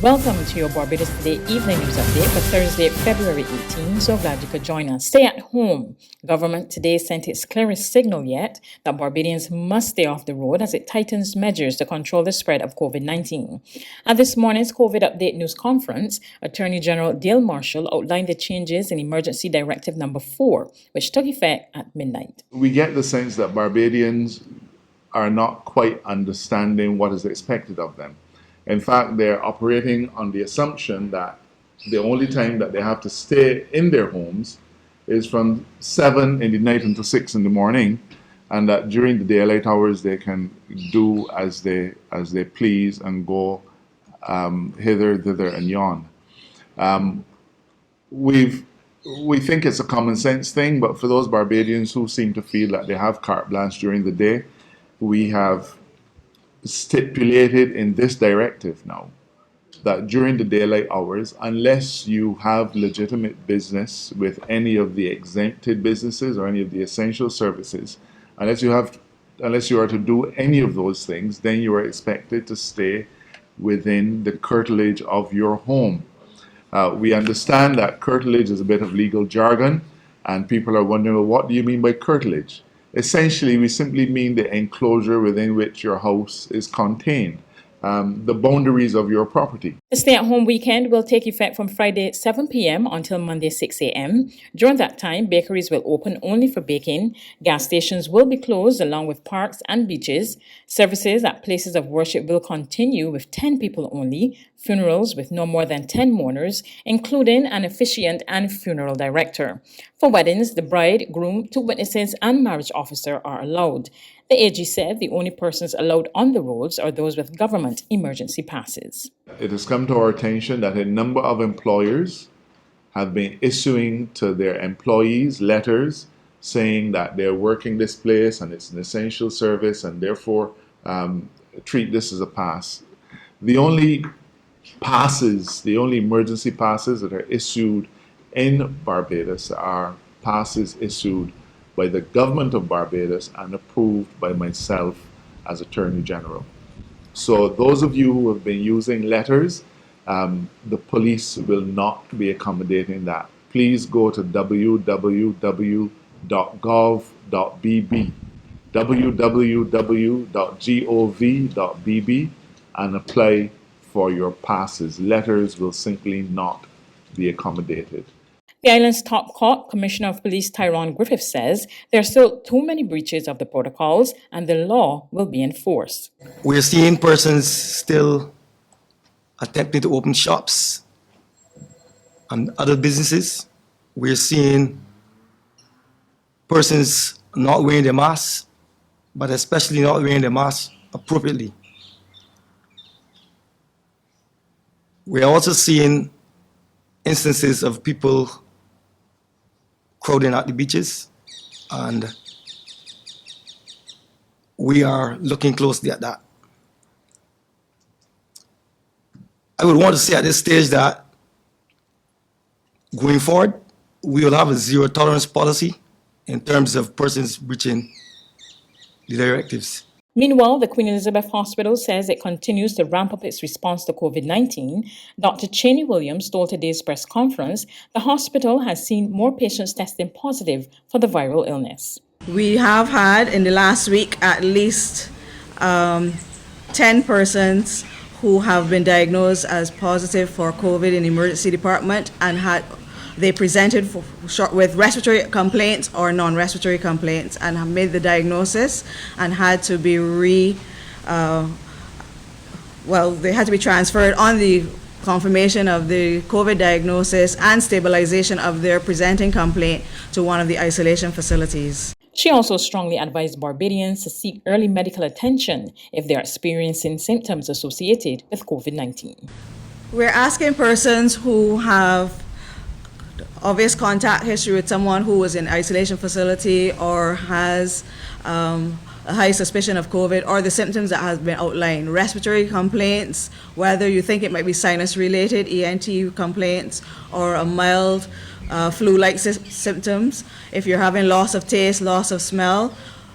Welcome to your Barbados Today Evening News Update for Thursday, February 18. So glad you could join us. Stay at home. Government today sent its clearest signal yet that Barbadians must stay off the road as it tightens measures to control the spread of COVID-19. At this morning's COVID Update news conference, Attorney General Dale Marshall outlined the changes in Emergency Directive Number 4, which took effect at midnight. We get the sense that Barbadians are not quite understanding what is expected of them. In fact, they're operating on the assumption that the only time that they have to stay in their homes is from 7 in the night until 6 in the morning, and that during the daylight hours they can do as they please and go hither, thither, and yon. We think it's a common sense thing, but for those Barbadians who seem to feel that they have carte blanche during the day, we have stipulated in this directive now that during the daylight hours, unless you have legitimate business with any of the exempted businesses or any of the essential services, unless you are to do any of those things, then you are expected to stay within the curtilage of your home. We understand that curtilage is a bit of legal jargon, and people are wondering, well, what do you mean by curtilage? Essentially, we simply mean the enclosure within which your house is contained, the boundaries of your property. The stay-at-home weekend will take effect from Friday 7 p.m. until Monday 6 a.m. During that time, bakeries will open only for baking, gas stations will be closed along with parks and beaches, services at places of worship will continue with 10 people only, funerals with no more than 10 mourners, including an officiant and funeral director. For weddings, the bride, groom, 2 witnesses, and marriage officer are allowed. The AG said the only persons allowed on the roads are those with government emergency passes. It has come to our attention that a number of employers have been issuing to their employees letters saying that they're working this place and it's an essential service and therefore treat this as a pass. The only emergency passes that are issued in Barbados are passes issued by the government of Barbados and approved by myself as Attorney General. So those of you who have been using letters, the police will not be accommodating that. Please go to www.gov.bb, www.gov.bb, and apply for your passes. Letters will simply not be accommodated. The island's top court, Commissioner of Police Tyrone Griffith, says there are still too many breaches of the protocols and the law will be enforced. We're seeing persons still attempting to open shops and other businesses. We're seeing persons not wearing their masks, but especially not wearing their masks appropriately. We're also seeing instances of people crowding at the beaches, and we are looking closely at that. I would want to say at this stage that going forward, we will have a zero tolerance policy in terms of persons breaching the directives. Meanwhile, the Queen Elizabeth Hospital says it continues to ramp up its response to COVID-19. Dr. Cheney Williams told today's press conference the hospital has seen more patients testing positive for the viral illness. We have had in the last week at least 10 persons who have been diagnosed as positive for COVID in the emergency department and they presented with respiratory complaints or non-respiratory complaints and have made the diagnosis and had to be they had to be transferred on the confirmation of the COVID diagnosis and stabilization of their presenting complaint to one of the isolation facilities. She also strongly advised Barbadians to seek early medical attention if they are experiencing symptoms associated with COVID-19. We're asking persons who have obvious contact history with someone who was in isolation facility or has a high suspicion of COVID or the symptoms that has been outlined, respiratory complaints, whether you think it might be sinus related, ENT complaints, or a mild flu-like symptoms. If you're having loss of taste, loss of smell,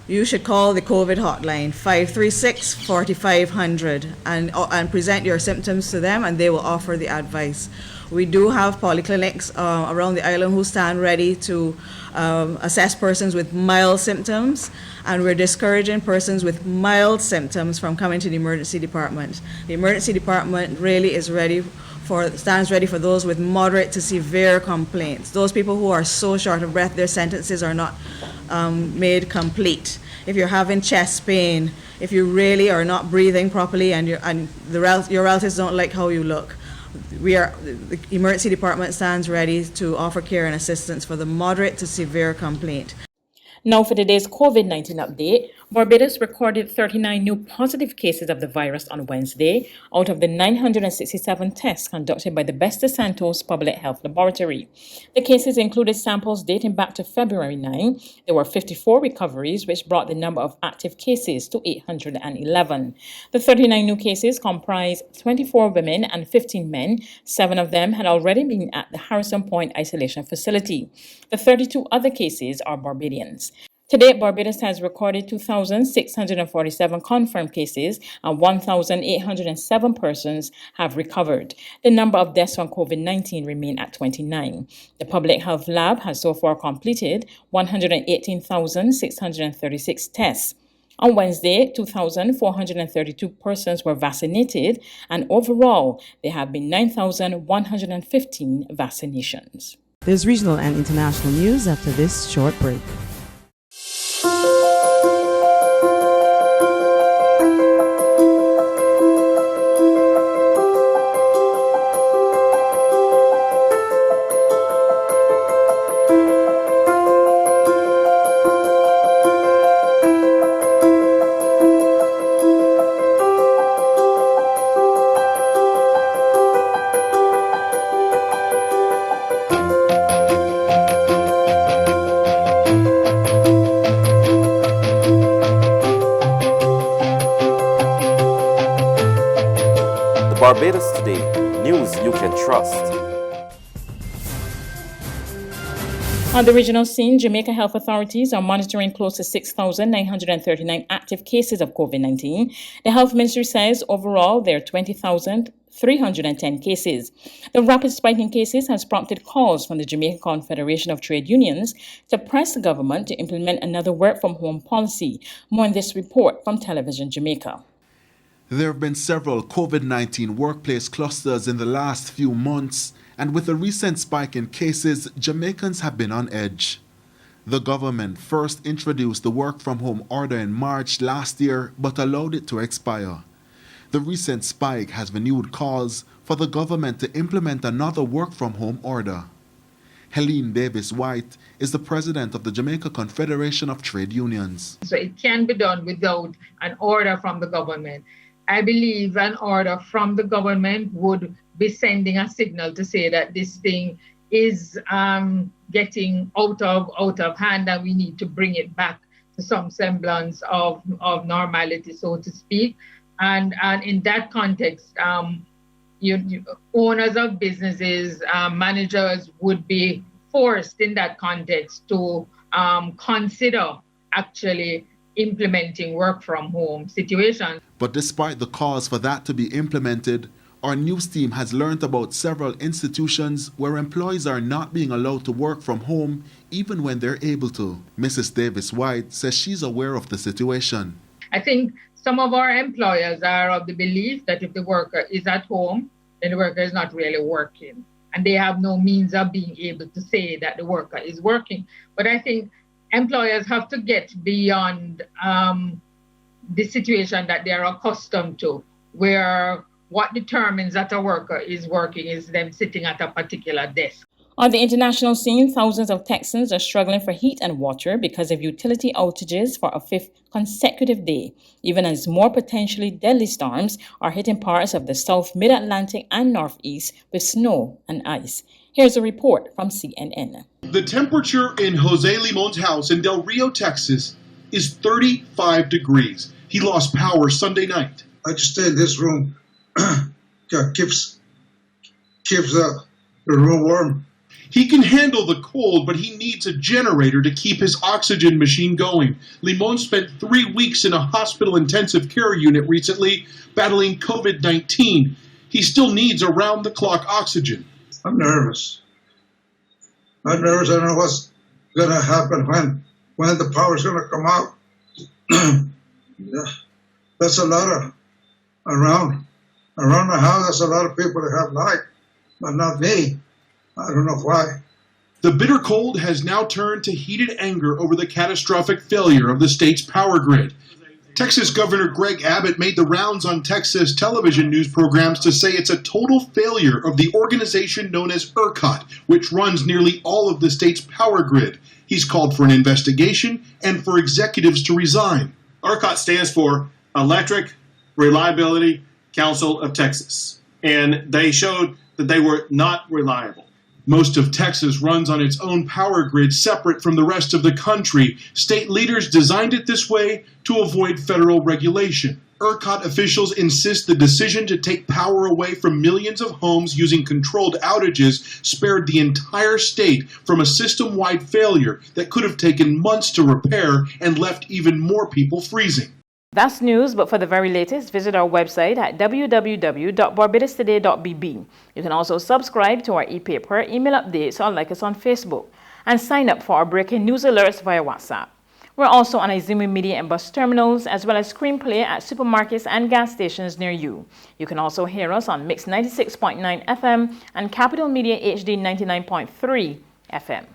you should call the COVID hotline, 536-4500, and present your symptoms to them, and they will offer the advice. We do have polyclinics around the island who stand ready to assess persons with mild symptoms, and we're discouraging persons with mild symptoms from coming to the emergency department. The emergency department really stands ready for those with moderate to severe complaints. Those people who are so short of breath, their sentences are not made complete. If you're having chest pain, if you really are not breathing properly and your relatives don't like how you look, the emergency department stands ready to offer care and assistance for the moderate to severe complaint. Now for today's COVID-19 update, Barbados recorded 39 new positive cases of the virus on Wednesday out of the 967 tests conducted by the Besta Santos Public Health Laboratory. The cases included samples dating back to February 9. There were 54 recoveries, which brought the number of active cases to 811. The 39 new cases comprise 24 women and 15 men. 7 of them had already been at the Harrison Point Isolation Facility. The 32 other cases are Barbadians. To date, Barbados has recorded 2,647 confirmed cases and 1,807 persons have recovered. The number of deaths from COVID-19 remain at 29. The Public Health Lab has so far completed 118,636 tests. On Wednesday, 2,432 persons were vaccinated, and overall, there have been 9,115 vaccinations. There's regional and international news after this short break. Barbados Today, news you can trust. On the regional scene, Jamaica health authorities are monitoring close to 6,939 active cases of COVID-19. The health ministry says overall there are 20,310 cases. The rapid spike in cases has prompted calls from the Jamaica Confederation of Trade Unions to press the government to implement another work-from-home policy. More in this report from Television Jamaica. There have been several COVID-19 workplace clusters in the last few months, and with a recent spike in cases, Jamaicans have been on edge. The government first introduced the work-from-home order in March last year, but allowed it to expire. The recent spike has renewed calls for the government to implement another work-from-home order. Helene Davis-White is the president of the Jamaica Confederation of Trade Unions. So it can be done without an order from the government. I believe an order from the government would be sending a signal to say that this thing is getting out of hand and we need to bring it back to some semblance of normality, so to speak. And in that context, owners of businesses, managers would be forced in that context to consider actually implementing work from home situations. But despite the calls for that to be implemented, our news team has learned about several institutions where employees are not being allowed to work from home even when they're able to. Mrs. Davis-White says she's aware of the situation. I think some of our employers are of the belief that if the worker is at home, then the worker is not really working. And they have no means of being able to say that the worker is working. But I think employers have to get beyond the situation that they are accustomed to, where what determines that a worker is working is them sitting at a particular desk. On the international scene, thousands of Texans are struggling for heat and water because of utility outages for a 5th consecutive day, even as more potentially deadly storms are hitting parts of the South Mid-Atlantic and Northeast with snow and ice. Here's a report from CNN. The temperature in Jose Limon's house in Del Rio, Texas is 35 degrees. He lost power Sunday night. I just stay in this room. Keeps the room warm. He can handle the cold, but he needs a generator to keep his oxygen machine going. Limon spent 3 weeks in a hospital intensive care unit recently, battling COVID-19. He still needs around-the-clock oxygen. I'm nervous. I'm nervous. I don't know what's going to happen when the power's going to come out. Yeah, that's a lot of around my house. That's a lot of people that have light, but not me. I don't know why. The bitter cold has now turned to heated anger over the catastrophic failure of the state's power grid. Texas Governor Greg Abbott made the rounds on Texas television news programs to say it's a total failure of the organization known as ERCOT, which runs nearly all of the state's power grid. He's called for an investigation and for executives to resign. ERCOT stands for Electric Reliability Council of Texas, and they showed that they were not reliable. Most of Texas runs on its own power grid separate from the rest of the country. State leaders designed it this way to avoid federal regulation. ERCOT officials insist the decision to take power away from millions of homes using controlled outages spared the entire state from a system-wide failure that could have taken months to repair and left even more people freezing. That's news, but for the very latest, visit our website at www.barbadostoday.bb. You can also subscribe to our e-paper, email updates, or like us on Facebook, and sign up for our breaking news alerts via WhatsApp. We're also on Izumi Media and bus terminals, as well as screenplay at supermarkets and gas stations near you. You can also hear us on Mix 96.9 FM and Capital Media HD 99.3 FM.